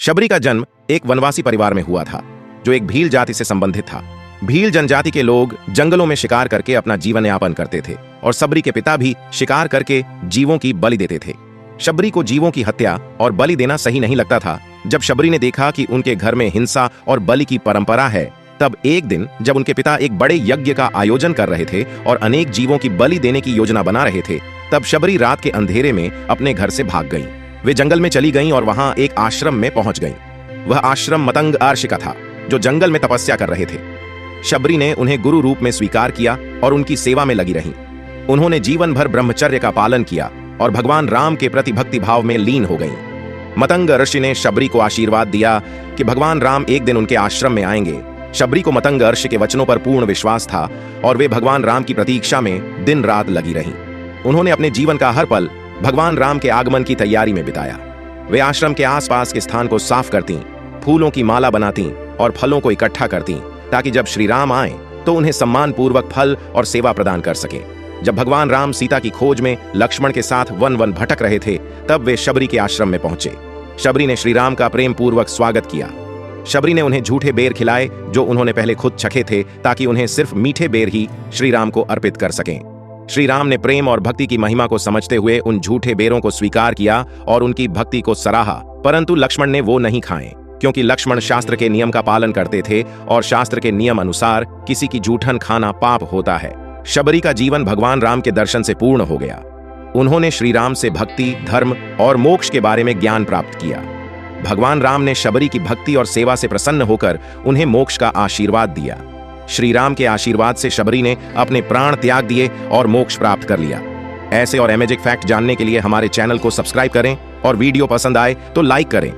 शबरी का जन्म एक वनवासी परिवार में हुआ था जो एक भील जाति से संबंधित था। भील जनजाति के लोग जंगलों में शिकार करके अपना जीवन यापन करते थे और शबरी के पिता भी शिकार करके जीवों की बलि देते थे। शबरी को जीवों की हत्या और बलि देना सही नहीं लगता था। जब शबरी ने देखा कि उनके घर में हिंसा और बलि की परंपरा है, तब एक दिन जब उनके पिता एक बड़े यज्ञ का आयोजन कर रहे थे और अनेक जीवों की बलि देने की योजना बना रहे थे, तब शबरी रात के अंधेरे में अपने घर से भाग गईं। वे जंगल में चली गईं और वहां एक आश्रम में पहुंच गईं। वह आश्रम मतंग आर्ष का था जो जंगल में तपस्या कर रहे थे। शबरी ने उन्हें गुरु रूप में स्वीकार किया और उनकी सेवा में लगी रहीं। उन्होंने जीवन भर ब्रह्मचर्य का पालन किया और भगवान राम के प्रति भक्ति भाव में लीन हो गईं। मतंग ऋषि ने शबरी को आशीर्वाद दिया कि भगवान राम एक दिन उनके आश्रम में आएंगे। शबरी को मतंग ऋषि के वचनों पर पूर्ण विश्वास था और वे भगवान राम की प्रतीक्षा में दिन रात लगी रहीं। उन्होंने अपने जीवन का हर पल भगवान राम के आगमन की तैयारी में बिताया। वे आश्रम के आसपास के स्थान को साफ करतीं, फूलों की माला बनातीं और फलों को इकट्ठा करतीं ताकि जब श्री राम आए तो उन्हें सम्मान पूर्वक फल और सेवा प्रदान कर सकें। जब भगवान राम सीता की खोज में लक्ष्मण के साथ वन वन भटक रहे थे, तब वे शबरी के आश्रम में पहुंचे। शबरी ने श्री राम का प्रेम पूर्वक स्वागत किया। शबरी ने उन्हें झूठे बेर खिलाए जो उन्होंने पहले खुद चखे थे, ताकि उन्हें सिर्फ मीठे बेर ही श्री राम को अर्पित कर सकें। श्री राम ने प्रेम और भक्ति की महिमा को समझते हुए उन झूठे बेरों को स्वीकार किया और उनकी भक्ति को सराहा, परंतु लक्ष्मण ने वो नहीं खाए, क्योंकि लक्ष्मण शास्त्र के नियम का पालन करते थे और शास्त्र के नियम अनुसार किसी की जूठन खाना पाप होता है। शबरी का जीवन भगवान राम के दर्शन से पूर्ण हो गया। उन्होंने श्री राम से भक्ति, धर्म और मोक्ष के बारे में ज्ञान प्राप्त किया। भगवान राम ने शबरी की भक्ति और सेवा से प्रसन्न होकर उन्हें मोक्ष का आशीर्वाद दिया। श्री राम के आशीर्वाद से शबरी ने अपने प्राण त्याग दिए और मोक्ष प्राप्त कर लिया। ऐसे और अमेजिंग फैक्ट जानने के लिए हमारे चैनल को सब्सक्राइब करें और वीडियो पसंद आए तो लाइक करें।